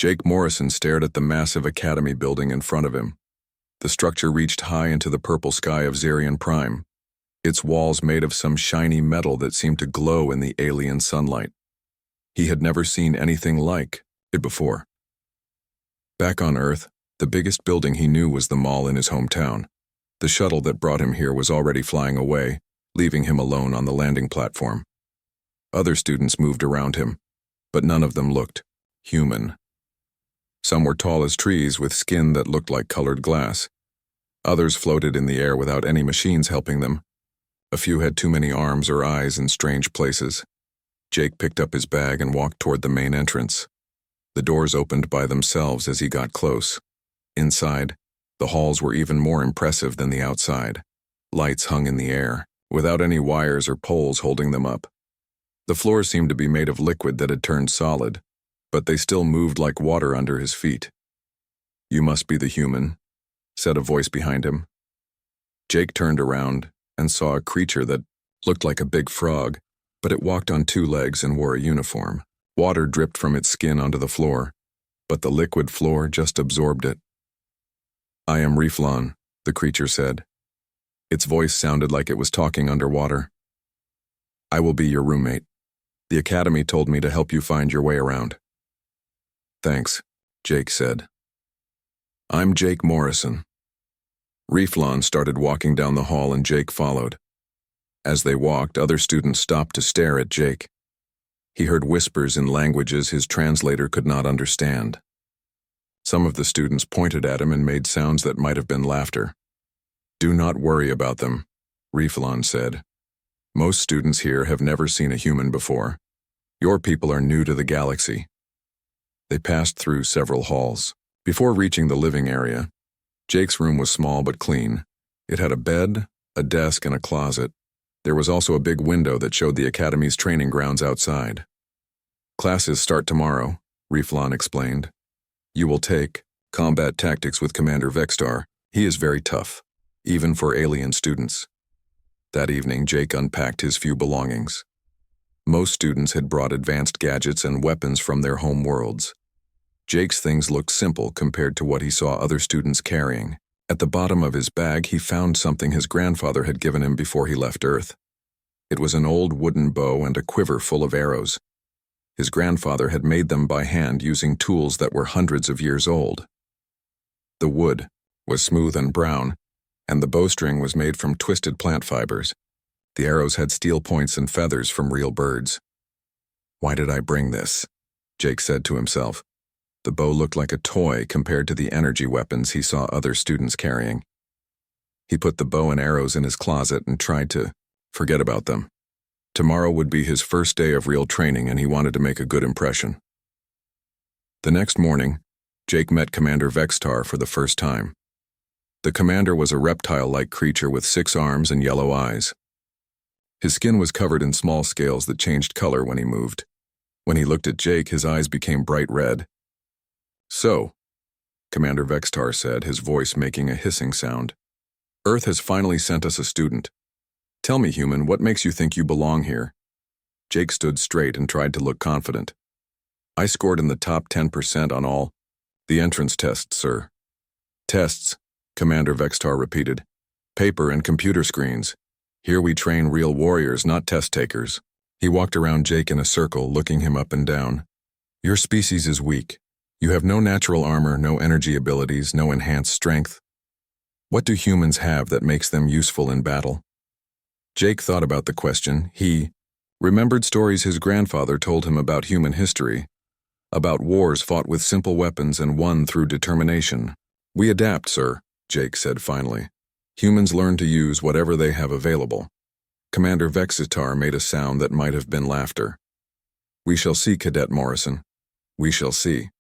Jake Morrison stared at the massive academy building in front of him. The structure reached high into the purple sky of Zarian Prime, its walls made of some shiny metal that seemed to glow in the alien sunlight. He had never seen anything like it before. Back on Earth, the biggest building he knew was the mall in his hometown. The shuttle that brought him here was already flying away, leaving him alone on the landing platform. Other students moved around him, but none of them looked human. Some were tall as trees with skin that looked like colored glass. Others floated in the air without any machines helping them. A few had too many arms or eyes in strange places. Jake picked up his bag and walked toward the main entrance. The doors opened by themselves as he got close. Inside, the halls were even more impressive than the outside. Lights hung in the air, without any wires or poles holding them up. The floors seemed to be made of liquid that had turned solid, but they still moved like water under his feet. "You must be the human," said a voice behind him. Jake turned around and saw a creature that looked like a big frog, but it walked on two legs and wore a uniform. Water dripped from its skin onto the floor, but the liquid floor just absorbed it. "I am Reflon," the creature said. Its voice sounded like it was talking underwater. "I will be your roommate. The academy told me to help you find your way around." "Thanks," Jake said. "I'm Jake Morrison." Reflon started walking down the hall and Jake followed. As they walked, other students stopped to stare at Jake. He heard whispers in languages his translator could not understand. Some of the students pointed at him and made sounds that might have been laughter. "Do not worry about them," Reflon said. "Most students here have never seen a human before. Your people are new to the galaxy." They passed through several halls. Before reaching the living area, Jake's room was small but clean. It had a bed, a desk, and a closet. There was also a big window that showed the academy's training grounds outside. "Classes start tomorrow," Reflon explained. "You will take combat tactics with Commander Vextar. He is very tough, even for alien students." That evening, Jake unpacked his few belongings. Most students had brought advanced gadgets and weapons from their home worlds. Jake's things looked simple compared to what he saw other students carrying. At the bottom of his bag, he found something his grandfather had given him before he left Earth. It was an old wooden bow and a quiver full of arrows. His grandfather had made them by hand using tools that were hundreds of years old. The wood was smooth and brown, and the bowstring was made from twisted plant fibers. The arrows had steel points and feathers from real birds. "Why did I bring this?" Jake said to himself. The bow looked like a toy compared to the energy weapons he saw other students carrying. He put the bow and arrows in his closet and tried to forget about them. Tomorrow would be his first day of real training, and he wanted to make a good impression. The next morning, Jake met Commander Vextar for the first time. The commander was a reptile-like creature with 6 arms and yellow eyes. His skin was covered in small scales that changed color when he moved. When he looked at Jake, his eyes became bright red. "So," Commander Vextar said, his voice making a hissing sound, "Earth has finally sent us a student. Tell me, human, what makes you think you belong here?" Jake stood straight and tried to look confident. "I scored in the top 10% on all the entrance tests, sir." "Tests," Commander Vextar repeated. "Paper and computer screens. Here we train real warriors, not test takers." He walked around Jake in a circle, looking him up and down. "Your species is weak. You have no natural armor, no energy abilities, no enhanced strength. What do humans have that makes them useful in battle?" Jake thought about the question. He remembered stories his grandfather told him about human history, about wars fought with simple weapons and won through determination. "We adapt, sir," Jake said finally. "Humans learn to use whatever they have available." Commander Vextar made a sound that might have been laughter. "We shall see, Cadet Morrison. We shall see."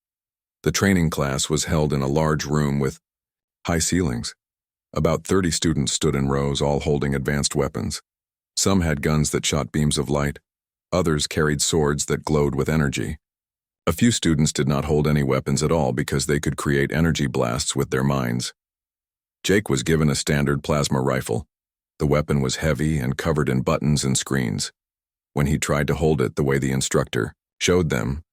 The training class was held in a large room with high ceilings. About 30 students stood in rows, all holding advanced weapons. Some had guns that shot beams of light. Others carried swords that glowed with energy. A few students did not hold any weapons at all because they could create energy blasts with their minds. Jake was given a standard plasma rifle. The weapon was heavy and covered in buttons and screens. When he tried to hold it the way the instructor showed them,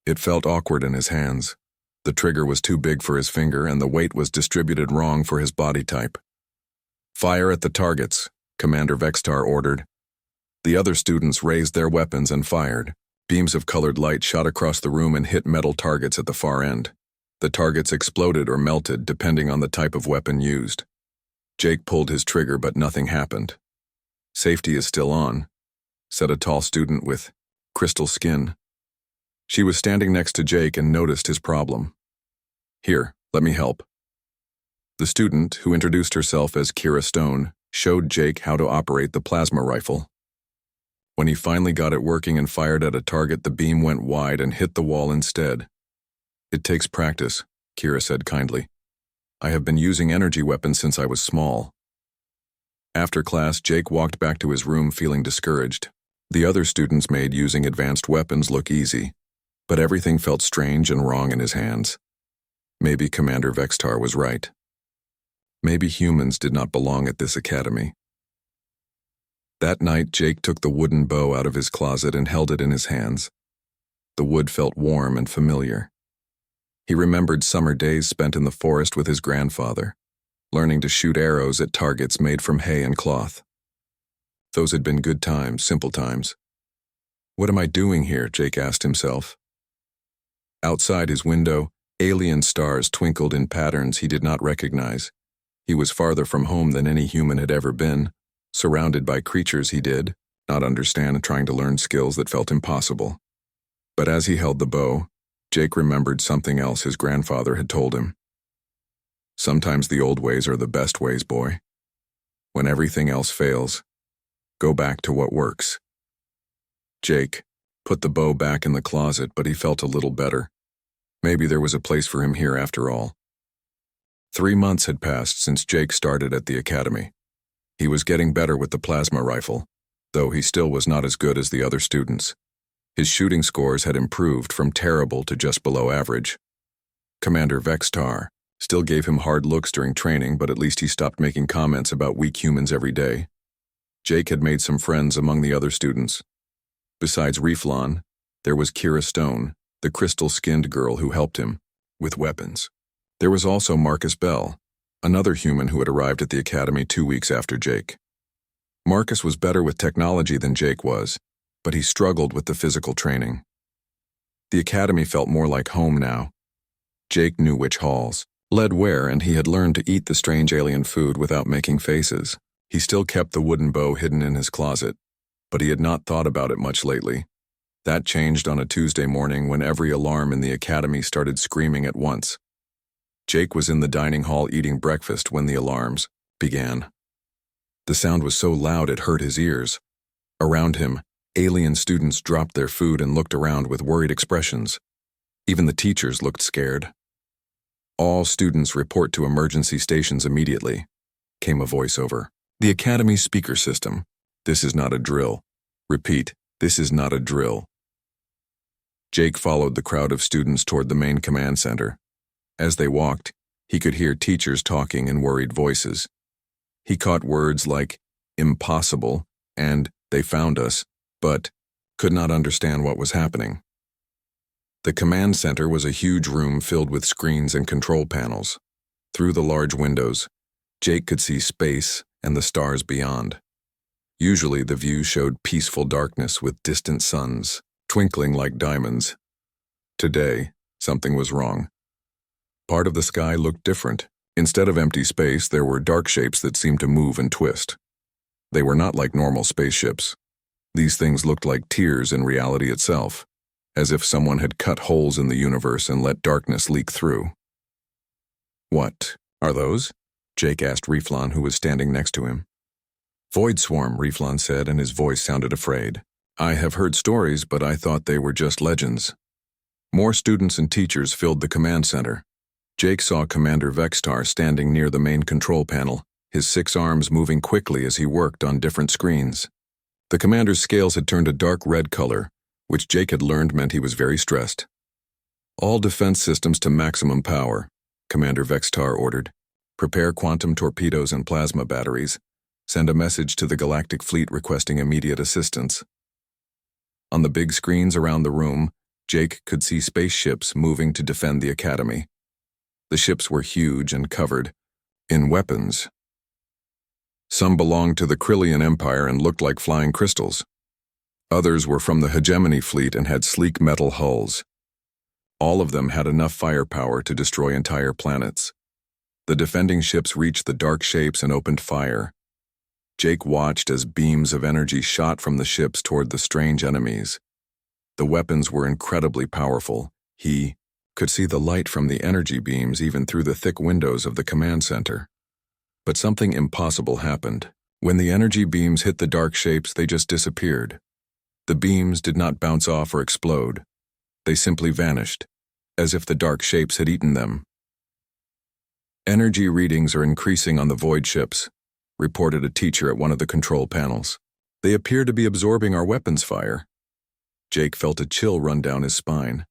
it felt awkward in his hands. The trigger was too big for his finger and the weight was distributed wrong for his body type. "Fire at the targets," Commander Vextar ordered. The other students raised their weapons and fired. Beams of colored light shot across the room and hit metal targets at the far end. The targets exploded or melted depending on the type of weapon used. Jake pulled his trigger, but nothing happened. "Safety is still on," said a tall student with crystal skin. She was standing next to Jake and noticed his problem. "Here, let me help." The student, who introduced herself as Kira Stone, showed Jake how to operate the plasma rifle. When he finally got it working and fired at a target, the beam went wide and hit the wall instead. "It takes practice," Kira said kindly. "I have been using energy weapons since I was small." After class, Jake walked back to his room feeling discouraged. The other students made using advanced weapons look easy, but everything felt strange and wrong in his hands. Maybe Commander Vextar was right. Maybe humans did not belong at this academy. That night, Jake took the wooden bow out of his closet and held it in his hands. The wood felt warm and familiar. He remembered summer days spent in the forest with his grandfather, learning to shoot arrows at targets made from hay and cloth. Those had been good times, simple times. "What am I doing here?" Jake asked himself. Outside his window, alien stars twinkled in patterns he did not recognize. He was farther from home than any human had ever been, surrounded by creatures he did not understand and trying to learn skills that felt impossible. But as he held the bow, Jake remembered something else his grandfather had told him. "Sometimes the old ways are the best ways, boy. When everything else fails, go back to what works." Jake put the bow back in the closet, but he felt a little better. Maybe there was a place for him here after all. 3 months had passed since Jake started at the academy. He was getting better with the plasma rifle, though he still was not as good as the other students. His shooting scores had improved from terrible to just below average. Commander Vextar still gave him hard looks during training, but at least he stopped making comments about weak humans every day. Jake had made some friends among the other students. Besides Reflon, there was Kira Stone, the crystal-skinned girl who helped him with weapons. There was also Marcus Bell, another human who had arrived at the academy 2 weeks after Jake. Marcus was better with technology than Jake was, but he struggled with the physical training. The academy felt more like home now. Jake knew which halls led where, and he had learned to eat the strange alien food without making faces. He still kept the wooden bow hidden in his closet, but he had not thought about it much lately. That changed on a Tuesday morning when every alarm in the academy started screaming at once. Jake was in the dining hall eating breakfast when the alarms began. The sound was so loud it hurt his ears. Around him, alien students dropped their food and looked around with worried expressions. Even the teachers looked scared. "All students report to emergency stations immediately," came a voiceover. "The academy speaker system. This is not a drill. Repeat, this is not a drill." Jake followed the crowd of students toward the main command center. As they walked, he could hear teachers talking in worried voices. He caught words like impossible and "they found us," but could not understand what was happening. The command center was a huge room filled with screens and control panels. Through the large windows, Jake could see space and the stars beyond. Usually the view showed peaceful darkness with distant suns, twinkling like diamonds. Today, something was wrong. Part of the sky looked different. Instead of empty space, there were dark shapes that seemed to move and twist. They were not like normal spaceships. These things looked like tears in reality itself, as if someone had cut holes in the universe and let darkness leak through. "What are those?" Jake asked Reflon, who was standing next to him. "Void Swarm," Reflon said, and his voice sounded afraid. "I have heard stories, but I thought they were just legends." More students and teachers filled the command center. Jake saw Commander Vextar standing near the main control panel, his 6 arms moving quickly as he worked on different screens. The commander's scales had turned a dark red color, which Jake had learned meant he was very stressed. "All defense systems to maximum power," Commander Vextar ordered. "Prepare quantum torpedoes and plasma batteries. Send a message to the Galactic Fleet requesting immediate assistance." On the big screens around the room, Jake could see spaceships moving to defend the academy. The ships were huge and covered in weapons. Some belonged to the Krillian Empire and looked like flying crystals. Others were from the Hegemony fleet and had sleek metal hulls. All of them had enough firepower to destroy entire planets. The defending ships reached the dark shapes and opened fire. Jake watched as beams of energy shot from the ships toward the strange enemies. The weapons were incredibly powerful. He could see the light from the energy beams even through the thick windows of the command center. But something impossible happened. When the energy beams hit the dark shapes, they just disappeared. The beams did not bounce off or explode. They simply vanished, as if the dark shapes had eaten them. "Energy readings are increasing on the void ships," reported a teacher at one of the control panels. "They appear to be absorbing our weapons fire." Jake felt a chill run down his spine.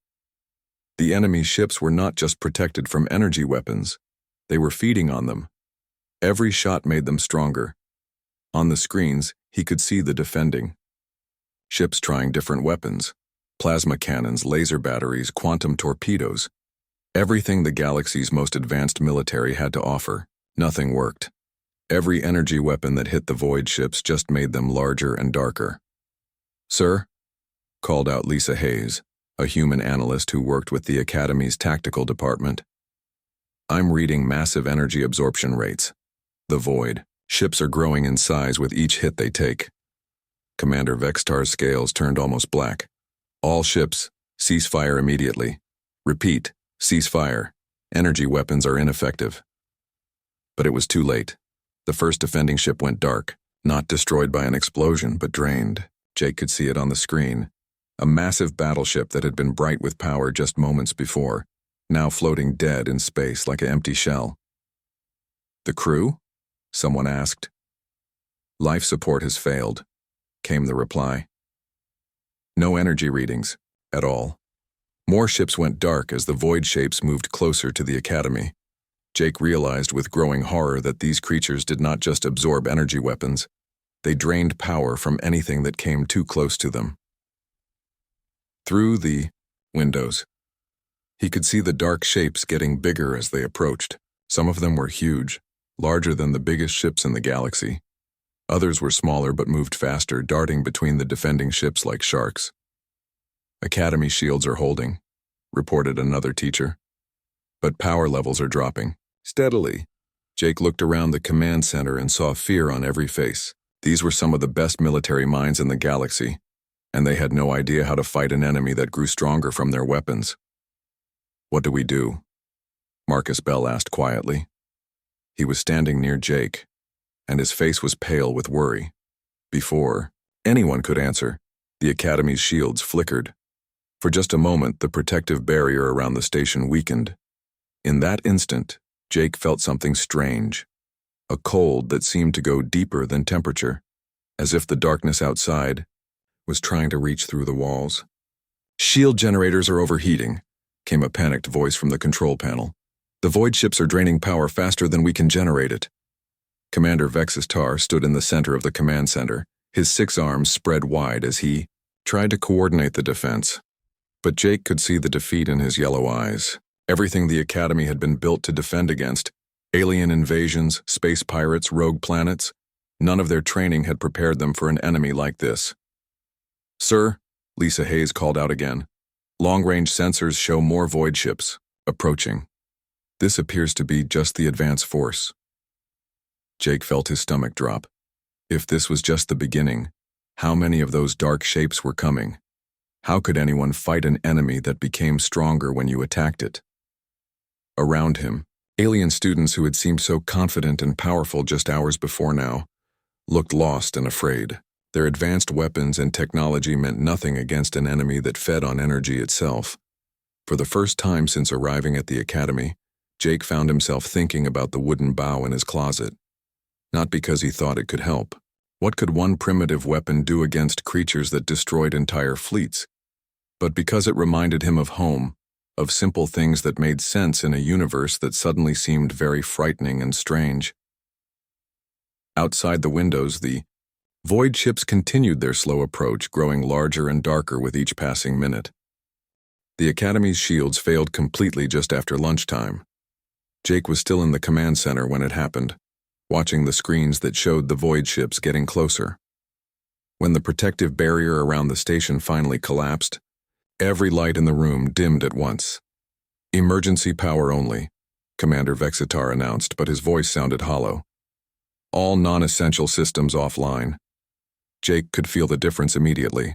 The enemy ships were not just protected from energy weapons, they were feeding on them. Every shot made them stronger. On the screens, he could see the defending ships trying different weapons: plasma cannons, laser batteries, quantum torpedoes. Everything the galaxy's most advanced military had to offer. Nothing worked. Every energy weapon that hit the void ships just made them larger and darker. "Sir?" called out Lisa Hayes, a human analyst who worked with the Academy's tactical department. "I'm reading massive energy absorption rates. The void ships are growing in size with each hit they take." Commander Vextar's scales turned almost black. "All ships, cease fire immediately. Repeat, cease fire. Energy weapons are ineffective." But it was too late. The first defending ship went dark, not destroyed by an explosion, but drained. Jake could see it on the screen. A massive battleship that had been bright with power just moments before, now floating dead in space like an empty shell. "The crew?" someone asked. "Life support has failed," came the reply. "No energy readings, at all." More ships went dark as the void shapes moved closer to the Academy. Jake realized with growing horror that these creatures did not just absorb energy weapons, they drained power from anything that came too close to them. Through the windows, he could see the dark shapes getting bigger as they approached. Some of them were huge, larger than the biggest ships in the galaxy. Others were smaller but moved faster, darting between the defending ships like sharks. "Academy shields are holding," reported another teacher. "But power levels are dropping steadily." Jake looked around the command center and saw fear on every face. These were some of the best military minds in the galaxy, and they had no idea how to fight an enemy that grew stronger from their weapons. "What do we do?" Marcus Bell asked quietly. He was standing near Jake, and his face was pale with worry. Before anyone could answer, the Academy's shields flickered. For just a moment, the protective barrier around the station weakened. In that instant, Jake felt something strange, a cold that seemed to go deeper than temperature, as if the darkness outside was trying to reach through the walls. "Shield generators are overheating," came a panicked voice from the control panel. "The void ships are draining power faster than we can generate it." Commander Vexistar stood in the center of the command center, his 6 arms spread wide as he tried to coordinate the defense. But Jake could see the defeat in his yellow eyes. Everything the Academy had been built to defend against, alien invasions, space pirates, rogue planets, none of their training had prepared them for an enemy like this. "Sir," Lisa Hayes called out again, "long-range sensors show more void ships approaching. This appears to be just the advance force." Jake felt his stomach drop. If this was just the beginning, how many of those dark shapes were coming? How could anyone fight an enemy that became stronger when you attacked it? Around him, alien students who had seemed so confident and powerful just hours before now looked lost and afraid. Their advanced weapons and technology meant nothing against an enemy that fed on energy itself. For the first time since arriving at the Academy, Jake found himself thinking about the wooden bow in his closet. Not because he thought it could help. What could one primitive weapon do against creatures that destroyed entire fleets? But because it reminded him of home, of simple things that made sense in a universe that suddenly seemed very frightening and strange. Outside the windows, the void ships continued their slow approach, growing larger and darker with each passing minute. The Academy's shields failed completely just after lunchtime. Jake was still in the command center when it happened, watching the screens that showed the void ships getting closer. When the protective barrier around the station finally collapsed, every light in the room dimmed at once. "Emergency power only," Commander Vexitar announced, but his voice sounded hollow. "All non-essential systems offline." Jake could feel the difference immediately.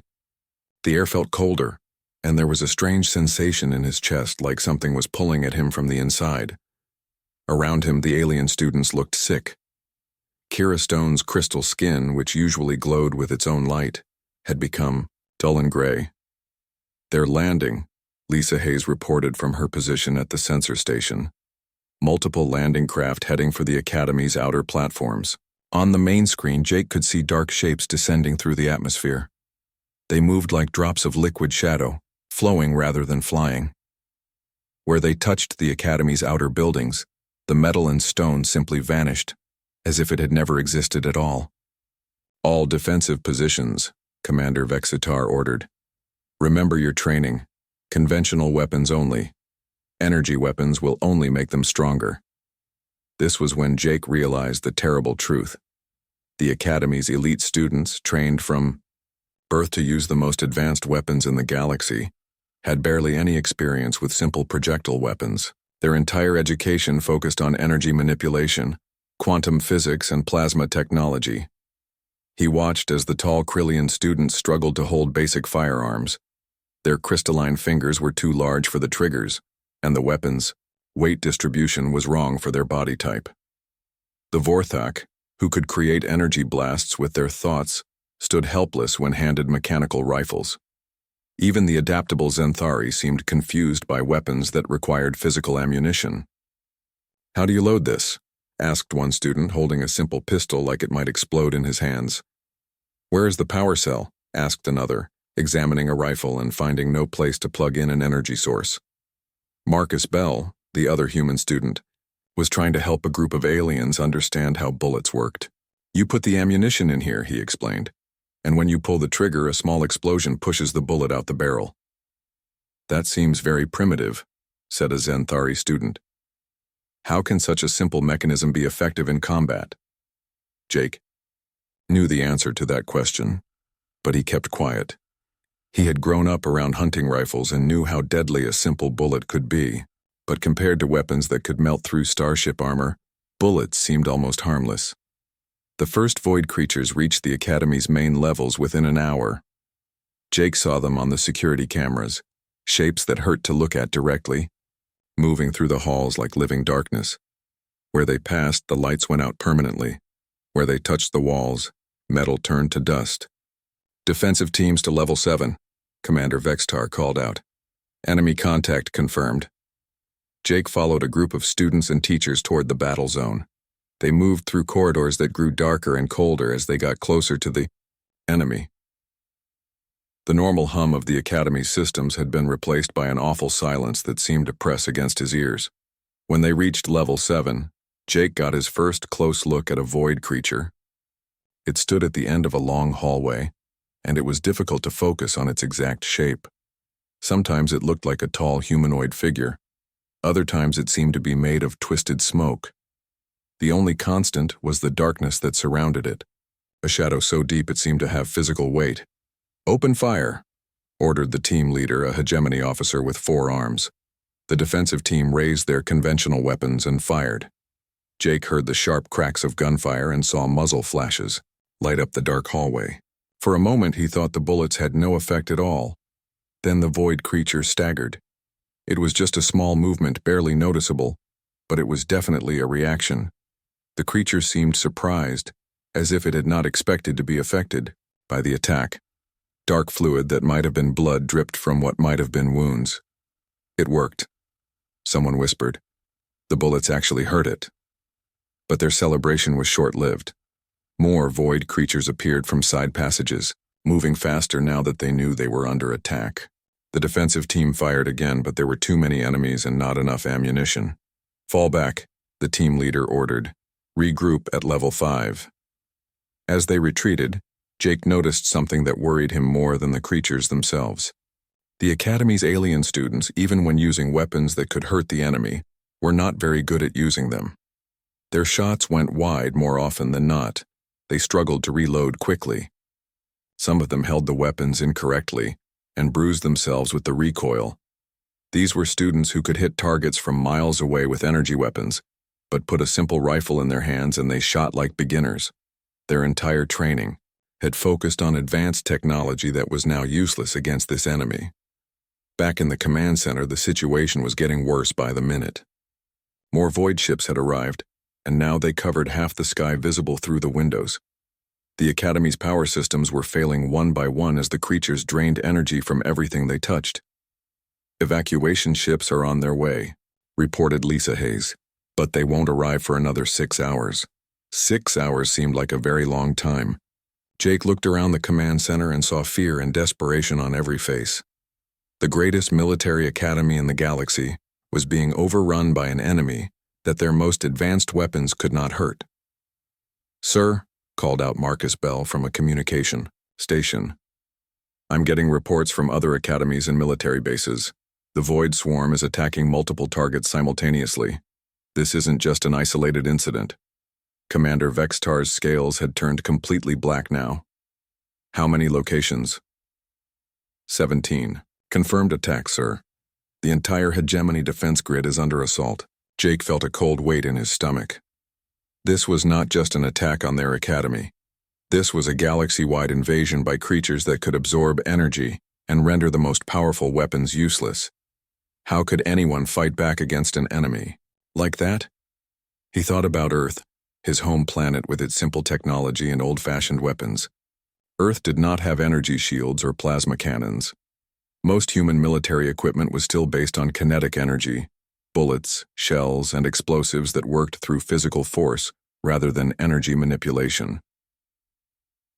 The air felt colder, and there was a strange sensation in his chest, like something was pulling at him from the inside. Around him, the alien students looked sick. Kira Stone's crystal skin, which usually glowed with its own light, had become dull and gray. "They're landing," Lisa Hayes reported from her position at the sensor station. Multiple landing craft heading for the Academy's outer platforms. On the main screen, Jake could see dark shapes descending through the atmosphere. They moved like drops of liquid shadow, flowing rather than flying. Where they touched the Academy's outer buildings, the metal and stone simply vanished, as if it had never existed at all. "All defensive positions," Commander Vexitar ordered. "Remember your training. Conventional weapons only. Energy weapons will only make them stronger." This was when Jake realized the terrible truth. The Academy's elite students, trained from birth to use the most advanced weapons in the galaxy, had barely any experience with simple projectile weapons. Their entire education focused on energy manipulation, quantum physics, and plasma technology. He watched as the tall Krillian students struggled to hold basic firearms. Their crystalline fingers were too large for the triggers, and the weapons' weight distribution was wrong for their body type. The Vorthak, who could create energy blasts with their thoughts, stood helpless when handed mechanical rifles. Even the adaptable Zenthari seemed confused by weapons that required physical ammunition. "How do you load this?" asked one student, holding a simple pistol like it might explode in his hands. "Where is the power cell?" asked another, examining a rifle and finding no place to plug in an energy source. Marcus Bell, the other human student, was trying to help a group of aliens understand how bullets worked. "You put the ammunition in here," he explained, "and when you pull the trigger, a small explosion pushes the bullet out the barrel." "That seems very primitive," said a Zenthari student. "How can such a simple mechanism be effective in combat?" Jake knew the answer to that question, but he kept quiet. He had grown up around hunting rifles and knew how deadly a simple bullet could be, but compared to weapons that could melt through starship armor, bullets seemed almost harmless. The first void creatures reached the Academy's main levels within an hour. Jake saw them on the security cameras, shapes that hurt to look at directly, moving through the halls like living darkness. Where they passed, the lights went out permanently. Where they touched the walls, metal turned to dust. "Defensive teams to level 7, Commander Vexitar called out. "Enemy contact confirmed." Jake followed a group of students and teachers toward the battle zone. They moved through corridors that grew darker and colder as they got closer to the enemy. The normal hum of the Academy's systems had been replaced by an awful silence that seemed to press against his ears. When they reached level 7, Jake got his first close look at a void creature. It stood at the end of a long hallway, and it was difficult to focus on its exact shape. Sometimes it looked like a tall humanoid figure. Other times it seemed to be made of twisted smoke. The only constant was the darkness that surrounded it, a shadow so deep it seemed to have physical weight. "Open fire," ordered the team leader, a hegemony officer with 4 arms. The defensive team raised their conventional weapons and fired. Jake heard the sharp cracks of gunfire and saw muzzle flashes light up the dark hallway. For a moment he thought the bullets had no effect at all. Then the void creature staggered. It was just a small movement, barely noticeable, but it was definitely a reaction. The creature seemed surprised, as if it had not expected to be affected by the attack. Dark fluid that might have been blood dripped from what might have been wounds. "It worked," someone whispered. "The bullets actually hurt it." But their celebration was short-lived. More void creatures appeared from side passages, moving faster now that they knew they were under attack. The defensive team fired again, but there were too many enemies and not enough ammunition. "Fall back," the team leader ordered. "Regroup at level 5. As they retreated, Jake noticed something that worried him more than the creatures themselves. The Academy's alien students, even when using weapons that could hurt the enemy, were not very good at using them. Their shots went wide more often than not. They struggled to reload quickly. Some of them held the weapons incorrectly and bruised themselves with the recoil. These were students who could hit targets from miles away with energy weapons, but put a simple rifle in their hands and they shot like beginners. Their entire training had focused on advanced technology that was now useless against this enemy. Back in the command center, the situation was getting worse by the minute. More void ships had arrived, and now they covered half the sky visible through the windows. The Academy's power systems were failing one by one as the creatures drained energy from everything they touched. "Evacuation ships are on their way," reported Lisa Hayes, "but they won't arrive for another 6 hours. 6 hours seemed like a very long time. Jake looked around the command center and saw fear and desperation on every face. The greatest military academy in the galaxy was being overrun by an enemy that their most advanced weapons could not hurt. "Sir," called out Marcus Bell from a communication station, "I'm getting reports from other academies and military bases. The Void Swarm is attacking multiple targets simultaneously. This isn't just an isolated incident." Commander Vextar's scales had turned completely black now. "How many locations?" 17. "Confirmed attack, sir. The entire hegemony defense grid is under assault." Jake felt a cold weight in his stomach. This was not just an attack on their academy. This was a galaxy-wide invasion by creatures that could absorb energy and render the most powerful weapons useless. How could anyone fight back against an enemy like that? He thought about Earth, his home planet with its simple technology and old-fashioned weapons. Earth did not have energy shields or plasma cannons. Most human military equipment was still based on kinetic energy, bullets, shells, and explosives that worked through physical force rather than energy manipulation.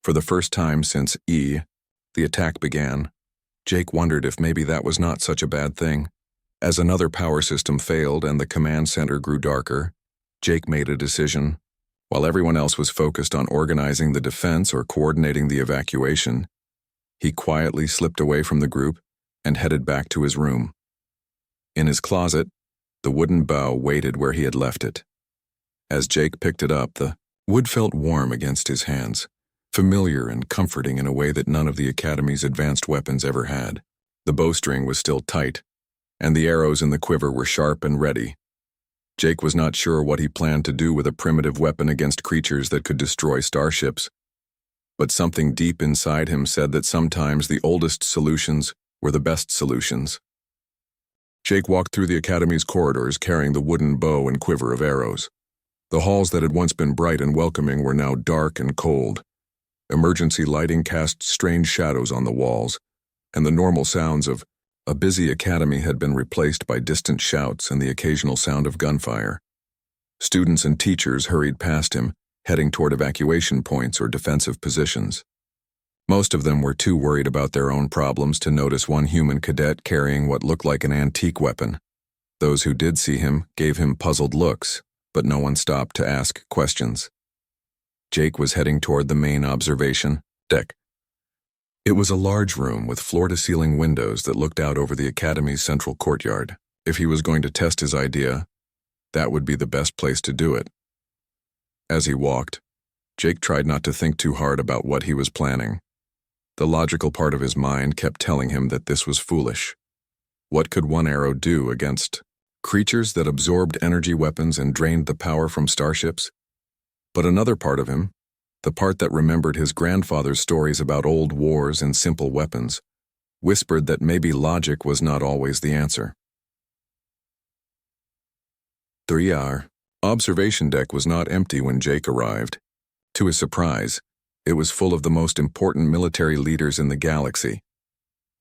For the first time since the attack began, Jake wondered if maybe that was not such a bad thing. As another power system failed and the command center grew darker, Jake made a decision. While everyone else was focused on organizing the defense or coordinating the evacuation, he quietly slipped away from the group and headed back to his room. In his closet, the wooden bow waited where he had left it. As Jake picked it up, the wood felt warm against his hands, familiar and comforting in a way that none of the Academy's advanced weapons ever had. The bowstring was still tight, and the arrows in the quiver were sharp and ready. Jake was not sure what he planned to do with a primitive weapon against creatures that could destroy starships, but something deep inside him said that sometimes the oldest solutions were the best solutions. Jake walked through the Academy's corridors carrying the wooden bow and quiver of arrows. The halls that had once been bright and welcoming were now dark and cold. Emergency lighting cast strange shadows on the walls, and the normal sounds of a busy academy had been replaced by distant shouts and the occasional sound of gunfire. Students and teachers hurried past him, heading toward evacuation points or defensive positions. Most of them were too worried about their own problems to notice one human cadet carrying what looked like an antique weapon. Those who did see him gave him puzzled looks, but no one stopped to ask questions. Jake was heading toward the main observation deck. It was a large room with floor-to-ceiling windows that looked out over the Academy's central courtyard. If he was going to test his idea, that would be the best place to do it. As he walked, Jake tried not to think too hard about what he was planning. The logical part of his mind kept telling him that this was foolish. What could one arrow do against creatures that absorbed energy weapons and drained the power from starships? But another part of him, the part that remembered his grandfather's stories about old wars and simple weapons, whispered that maybe logic was not always the answer. 3R. Observation deck was not empty when Jake arrived. To his surprise, it was full of the most important military leaders in the galaxy.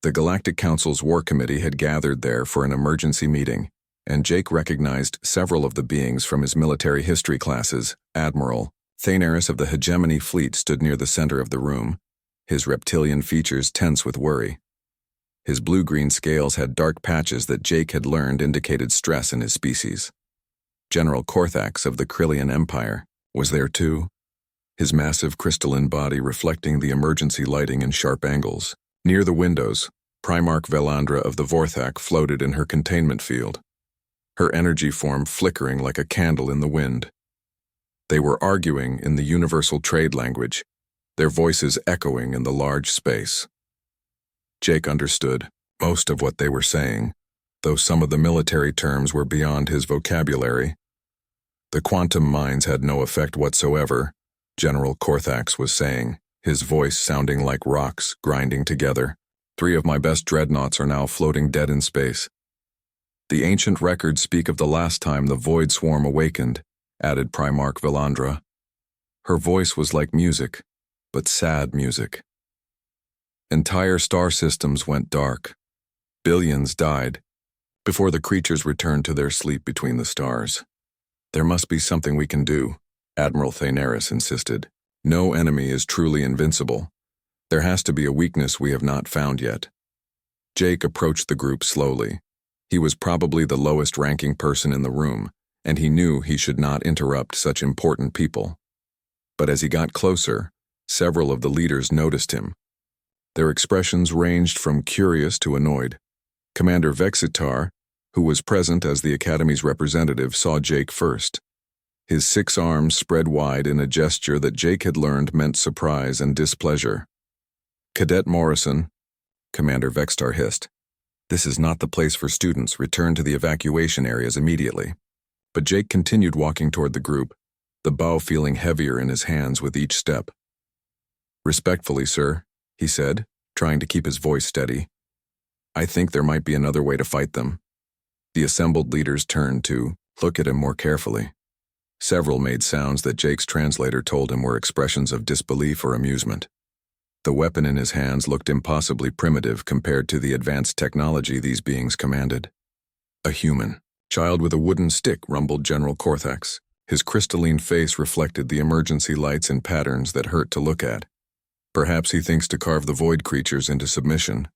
The Galactic Council's War Committee had gathered there for an emergency meeting, and Jake recognized several of the beings from his military history classes. Admiral Thanaris of the Hegemony Fleet stood near the center of the room, his reptilian features tense with worry. His blue-green scales had dark patches that Jake had learned indicated stress in his species. General Korthax of the Krillian Empire was there too, his massive crystalline body reflecting the emergency lighting in sharp angles. Near the windows, Primarch Velandra of the Vorthak floated in her containment field, her energy form flickering like a candle in the wind. They were arguing in the universal trade language, their voices echoing in the large space. Jake understood most of what they were saying, though some of the military terms were beyond his vocabulary. The quantum mines had no effect whatsoever, General Korthax was saying, his voice sounding like rocks grinding together. 3 of my best dreadnoughts are now floating dead in space. The ancient records speak of the last time the Void Swarm awakened, added Primarch Velandra. Her voice was like music, but sad music. Entire star systems went dark. Billions died before the creatures returned to their sleep between the stars. There must be something we can do, Admiral Thaneris insisted. No enemy is truly invincible. There has to be a weakness we have not found yet. Jake approached the group slowly. He was probably the lowest-ranking person in the room, and he knew he should not interrupt such important people. But as he got closer, several of the leaders noticed him. Their expressions ranged from curious to annoyed. Commander Vexitar, who was present as the Academy's representative, saw Jake first. His 6 arms spread wide in a gesture that Jake had learned meant surprise and displeasure. Cadet Morrison, Commander Vexitar hissed. This is not the place for students. Return to the evacuation areas immediately. But Jake continued walking toward the group, the bow feeling heavier in his hands with each step. Respectfully, sir, he said, trying to keep his voice steady. I think there might be another way to fight them. The assembled leaders turned to look at him more carefully. Several made sounds that Jake's translator told him were expressions of disbelief or amusement. The weapon in his hands looked impossibly primitive compared to the advanced technology these beings commanded. A human child with a wooden stick, rumbled General Korthax. His crystalline face reflected the emergency lights in patterns that hurt to look at. Perhaps he thinks to carve the void creatures into submission.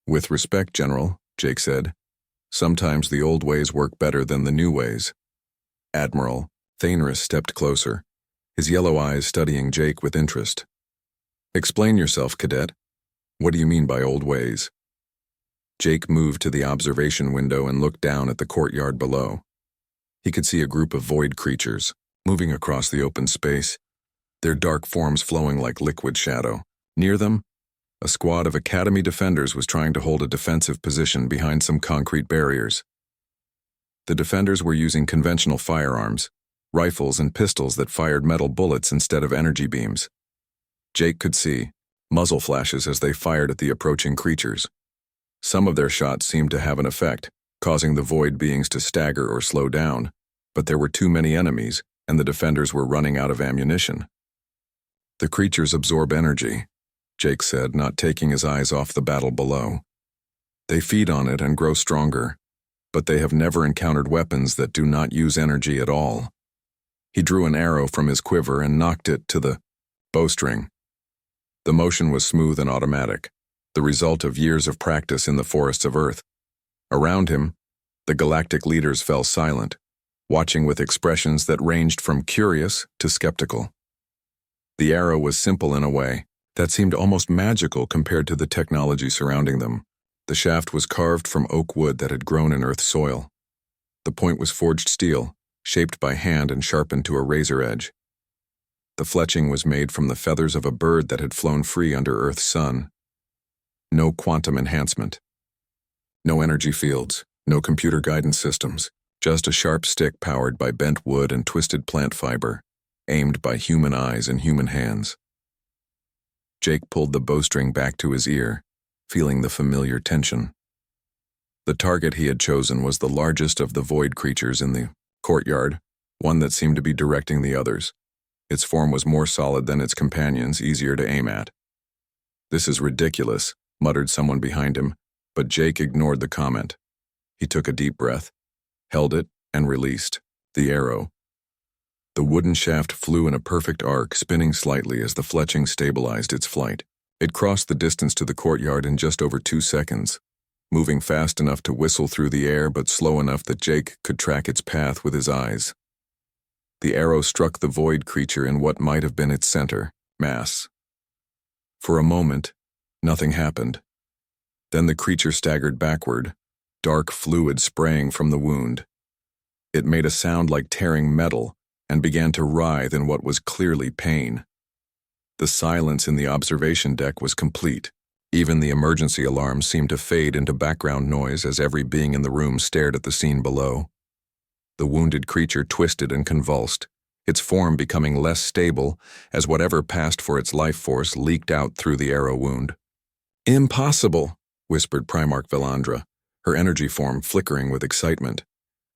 With respect, General, Jake said. Sometimes the old ways work better than the new ways. Admiral Thaneris stepped closer, his yellow eyes studying Jake with interest. Explain yourself, Cadet. What do you mean by old ways? Jake moved to the observation window and looked down at the courtyard below. He could see a group of void creatures moving across the open space, their dark forms flowing like liquid shadow. Near them, a squad of Academy defenders was trying to hold a defensive position behind some concrete barriers. The defenders were using conventional firearms, rifles and pistols that fired metal bullets instead of energy beams. Jake could see muzzle flashes as they fired at the approaching creatures. Some of their shots seemed to have an effect, causing the void beings to stagger or slow down, but there were too many enemies, and the defenders were running out of ammunition. The creatures absorb energy, Jake said, not taking his eyes off the battle below. They feed on it and grow stronger, but they have never encountered weapons that do not use energy at all. He drew an arrow from his quiver and knocked it to the bowstring. The motion was smooth and automatic, the result of years of practice in the forests of Earth. Around him, the galactic leaders fell silent, watching with expressions that ranged from curious to skeptical. The arrow was simple in a way that seemed almost magical compared to the technology surrounding them. The shaft was carved from oak wood that had grown in Earth's soil. The point was forged steel, shaped by hand and sharpened to a razor edge. The fletching was made from the feathers of a bird that had flown free under Earth's sun. No quantum enhancement. No energy fields, no computer guidance systems, just a sharp stick powered by bent wood and twisted plant fiber, aimed by human eyes and human hands. Jake pulled the bowstring back to his ear, feeling the familiar tension. The target he had chosen was the largest of the void creatures in the courtyard, one that seemed to be directing the others. Its form was more solid than its companions, easier to aim at. This is ridiculous, muttered someone behind him, but Jake ignored the comment. He took a deep breath, held it, and released the arrow. The wooden shaft flew in a perfect arc, spinning slightly as the fletching stabilized its flight. It crossed the distance to the courtyard in just over 2 seconds, moving fast enough to whistle through the air but slow enough that Jake could track its path with his eyes. The arrow struck the void creature in what might have been its center, mass. For a moment, nothing happened. Then the creature staggered backward, dark fluid spraying from the wound. It made a sound like tearing metal and began to writhe in what was clearly pain. The silence in the observation deck was complete. Even the emergency alarm seemed to fade into background noise as every being in the room stared at the scene below. The wounded creature twisted and convulsed, its form becoming less stable as whatever passed for its life force leaked out through the arrow wound. "Impossible," whispered Primarch Velandra, her energy form flickering with excitement.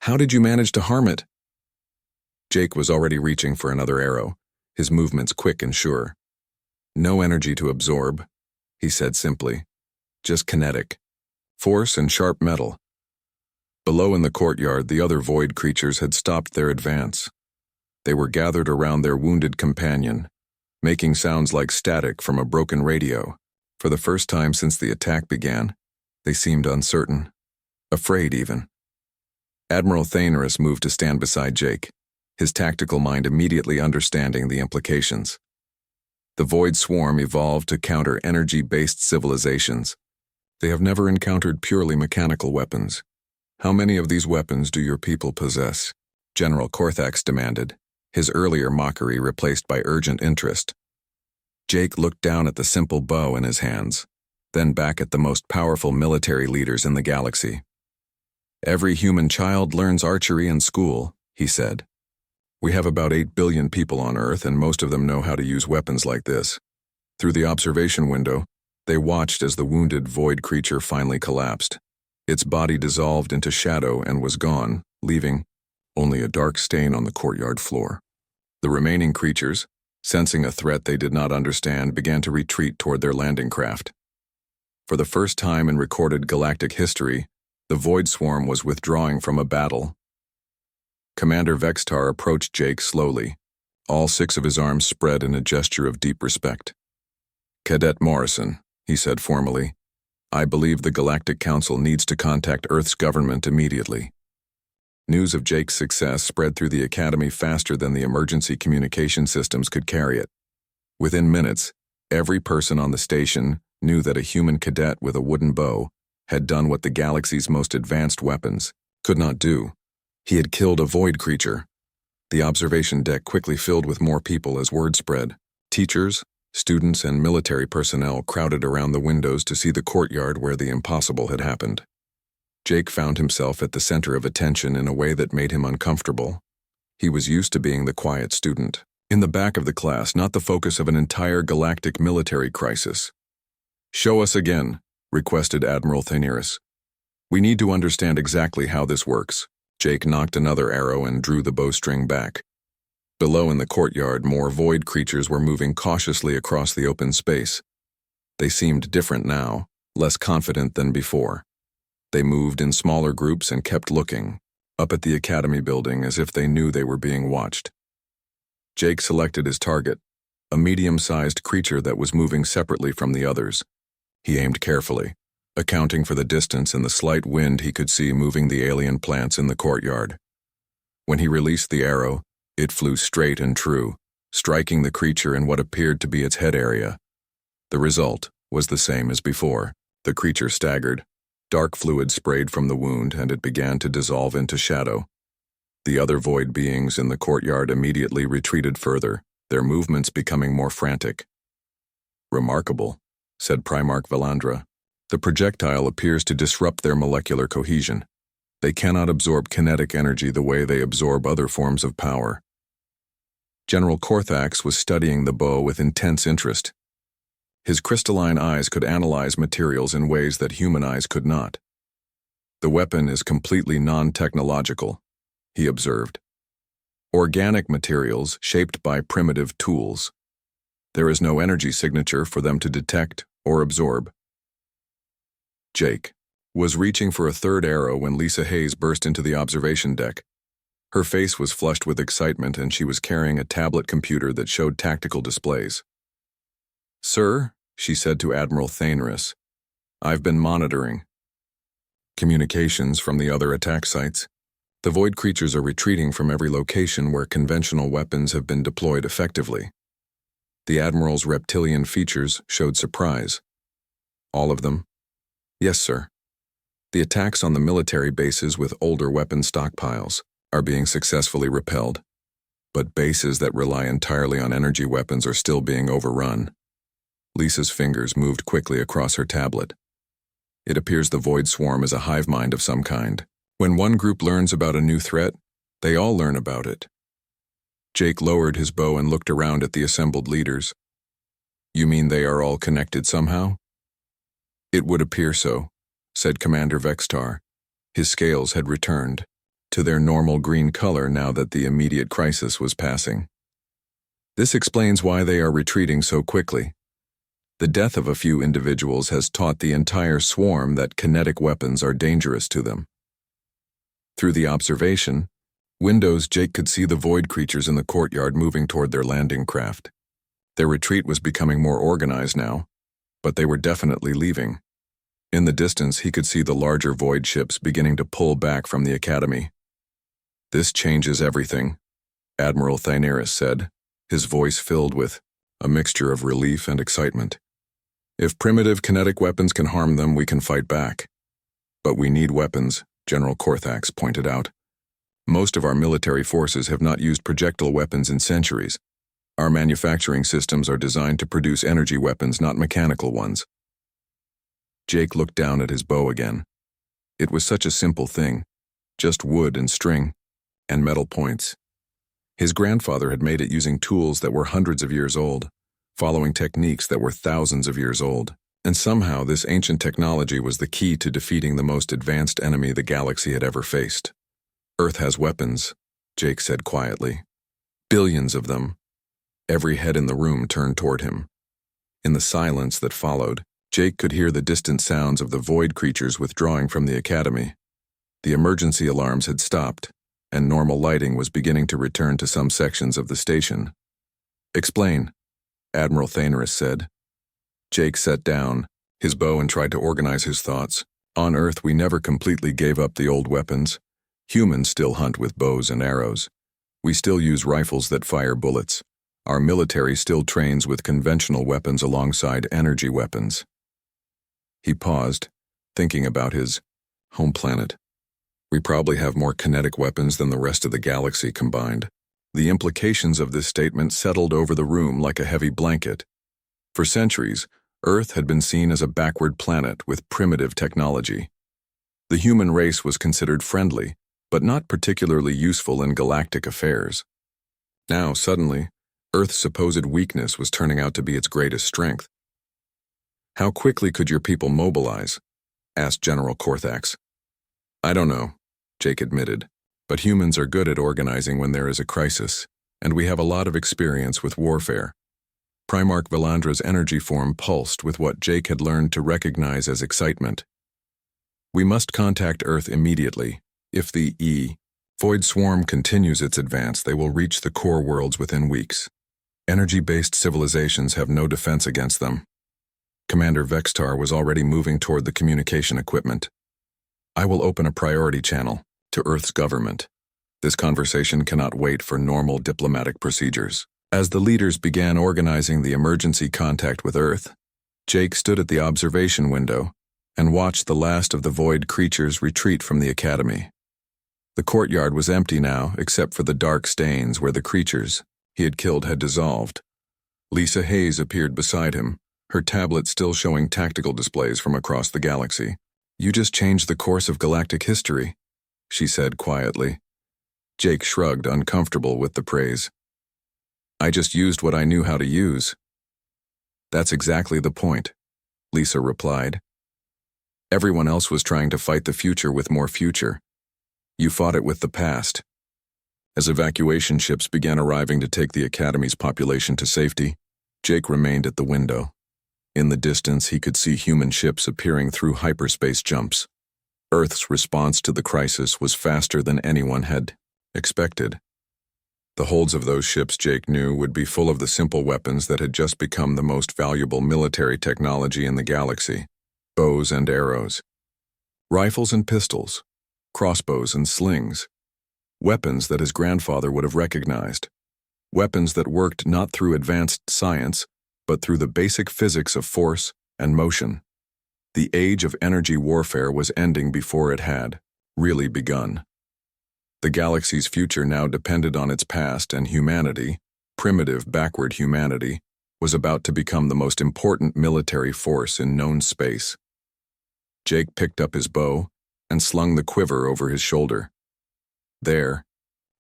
"How did you manage to harm it?" Jake was already reaching for another arrow, his movements quick and sure. "No energy to absorb," he said simply. "Just kinetic. Force and sharp metal." Below in the courtyard, the other void creatures had stopped their advance. They were gathered around their wounded companion, making sounds like static from a broken radio. For the first time since the attack began, they seemed uncertain, afraid even. Admiral Thanerus moved to stand beside Jake, his tactical mind immediately understanding the implications. The Void Swarm evolved to counter energy-based civilizations. They have never encountered purely mechanical weapons. "How many of these weapons do your people possess?" General Korthax demanded, his earlier mockery replaced by urgent interest. Jake looked down at the simple bow in his hands, then back at the most powerful military leaders in the galaxy. "Every human child learns archery in school," he said. "We have about 8 billion people on Earth, and most of them know how to use weapons like this." Through the observation window, they watched as the wounded void creature finally collapsed. Its body dissolved into shadow and was gone, leaving only a dark stain on the courtyard floor. The remaining creatures, sensing a threat they did not understand, began to retreat toward their landing craft. For the first time in recorded galactic history, the Void Swarm was withdrawing from a battle. Commander Vextar approached Jake slowly, all 6 of his arms spread in a gesture of deep respect. "Cadet Morrison," he said formally, "I believe the Galactic Council needs to contact Earth's government immediately." News of Jake's success spread through the Academy faster than the emergency communication systems could carry it. Within minutes, every person on the station knew that a human cadet with a wooden bow had done what the galaxy's most advanced weapons could not do. He had killed a void creature. The observation deck quickly filled with more people as word spread. Teachers, students, and military personnel crowded around the windows to see the courtyard where the impossible had happened. Jake found himself at the center of attention in a way that made him uncomfortable. He was used to being the quiet student, in the back of the class, not the focus of an entire galactic military crisis. "Show us again," requested Admiral Thanerus. "We need to understand exactly how this works." Jake knocked another arrow and drew the bowstring back. Below in the courtyard, more void creatures were moving cautiously across the open space. They seemed different now, less confident than before. They moved in smaller groups and kept looking, up at the Academy building as if they knew they were being watched. Jake selected his target, a medium-sized creature that was moving separately from the others. He aimed carefully, accounting for the distance and the slight wind he could see moving the alien plants in the courtyard. When he released the arrow, it flew straight and true, striking the creature in what appeared to be its head area. The result was the same as before. The creature staggered. Dark fluid sprayed from the wound, and it began to dissolve into shadow. The other void beings in the courtyard immediately retreated further, their movements becoming more frantic. "Remarkable," said Primarch Velandra. "The projectile appears to disrupt their molecular cohesion. They cannot absorb kinetic energy the way they absorb other forms of power." General Korthax was studying the bow with intense interest. His crystalline eyes could analyze materials in ways that human eyes could not. "The weapon is completely non-technological," he observed. "Organic materials shaped by primitive tools. There is no energy signature for them to detect or absorb." Jake was reaching for a third arrow when Lisa Hayes burst into the observation deck. Her face was flushed with excitement, and she was carrying a tablet computer that showed tactical displays. "Sir," she said to Admiral Thanerus, "I've been monitoring communications from the other attack sites. The void creatures are retreating from every location where conventional weapons have been deployed effectively." The Admiral's reptilian features showed surprise. "All of them?" Yes, sir. The attacks on the military bases with older weapon stockpiles are being successfully repelled, but bases that rely entirely on energy weapons are still being overrun. Lisa's fingers moved quickly across her tablet. It appears the Void Swarm is a hive mind of some kind. When one group learns about a new threat, they all learn about it. Jake lowered his bow and looked around at the assembled leaders. You mean they are all connected somehow? It would appear so, said Commander Vextar. His scales had returned to their normal green color now that the immediate crisis was passing. This explains why they are retreating so quickly. The death of a few individuals has taught the entire swarm that kinetic weapons are dangerous to them. Through the observation windows, Jake could see the void creatures in the courtyard moving toward their landing craft. Their retreat was becoming more organized now, but they were definitely leaving. In the distance, he could see the larger void ships beginning to pull back from the academy. This changes everything, Admiral Thaneris said, his voice filled with a mixture of relief and excitement. If primitive kinetic weapons can harm them, we can fight back. But we need weapons, General Korthax pointed out. Most of our military forces have not used projectile weapons in centuries. Our manufacturing systems are designed to produce energy weapons, not mechanical ones. Jake looked down at his bow again. It was such a simple thing, just wood and string, and metal points. His grandfather had made it using tools that were hundreds of years old, following techniques that were thousands of years old, and somehow this ancient technology was the key to defeating the most advanced enemy the galaxy had ever faced. Earth has weapons, Jake said quietly. Billions of them. Every head in the room turned toward him. In the silence that followed, Jake could hear the distant sounds of the void creatures withdrawing from the academy. The emergency alarms had stopped, and normal lighting was beginning to return to some sections of the station. Explain, Admiral Thaneris said. Jake sat down, his bow, and tried to organize his thoughts. On Earth, we never completely gave up the old weapons. Humans still hunt with bows and arrows. We still use rifles that fire bullets. Our military still trains with conventional weapons alongside energy weapons. He paused, thinking about his home planet. We probably have more kinetic weapons than the rest of the galaxy combined. The implications of this statement settled over the room like a heavy blanket. For centuries, Earth had been seen as a backward planet with primitive technology. The human race was considered friendly, but not particularly useful in galactic affairs. Now, suddenly, Earth's supposed weakness was turning out to be its greatest strength. How quickly could your people mobilize? Asked General Korthax. I don't know, Jake admitted, but humans are good at organizing when there is a crisis, and we have a lot of experience with warfare. Primarch Valandra's energy form pulsed with what Jake had learned to recognize as excitement. We must contact Earth immediately. If the Void Swarm continues its advance, they will reach the core worlds within weeks. Energy-based civilizations have no defense against them. Commander Vextar was already moving toward the communication equipment. I will open a priority channel to Earth's government. This conversation cannot wait for normal diplomatic procedures. As the leaders began organizing the emergency contact with Earth, Jake stood at the observation window and watched the last of the void creatures retreat from the academy. The courtyard was empty now, except for the dark stains where the creatures he had killed had dissolved. Lisa Hayes appeared beside him, her tablet still showing tactical displays from across the galaxy. You just changed the course of galactic history, she said quietly. Jake shrugged, uncomfortable with the praise. I just used what I knew how to use. That's exactly the point, Lisa replied. Everyone else was trying to fight the future with more future. You fought it with the past. As evacuation ships began arriving to take the Academy's population to safety, Jake remained at the window. In the distance, he could see human ships appearing through hyperspace jumps. Earth's response to the crisis was faster than anyone had expected. The holds of those ships, Jake knew, would be full of the simple weapons that had just become the most valuable military technology in the galaxy: bows and arrows, rifles and pistols, crossbows and slings, weapons that his grandfather would have recognized, weapons that worked not through advanced science, but through the basic physics of force and motion. The age of energy warfare was ending before it had really begun. The galaxy's future now depended on its past, and humanity, primitive, backward humanity, was about to become the most important military force in known space. Jake picked up his bow and slung the quiver over his shoulder. There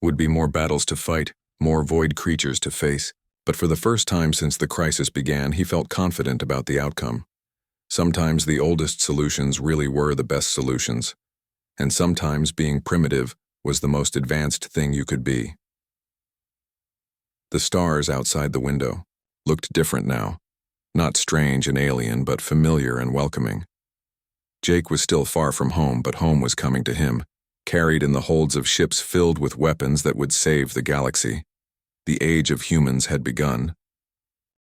would be more battles to fight, more void creatures to face, but for the first time since the crisis began, he felt confident about the outcome. Sometimes the oldest solutions really were the best solutions, and sometimes being primitive was the most advanced thing you could be. The stars outside the window looked different now, not strange and alien, but familiar and welcoming. Jake was still far from home, but home was coming to him, carried in the holds of ships filled with weapons that would save the galaxy. The age of humans had begun,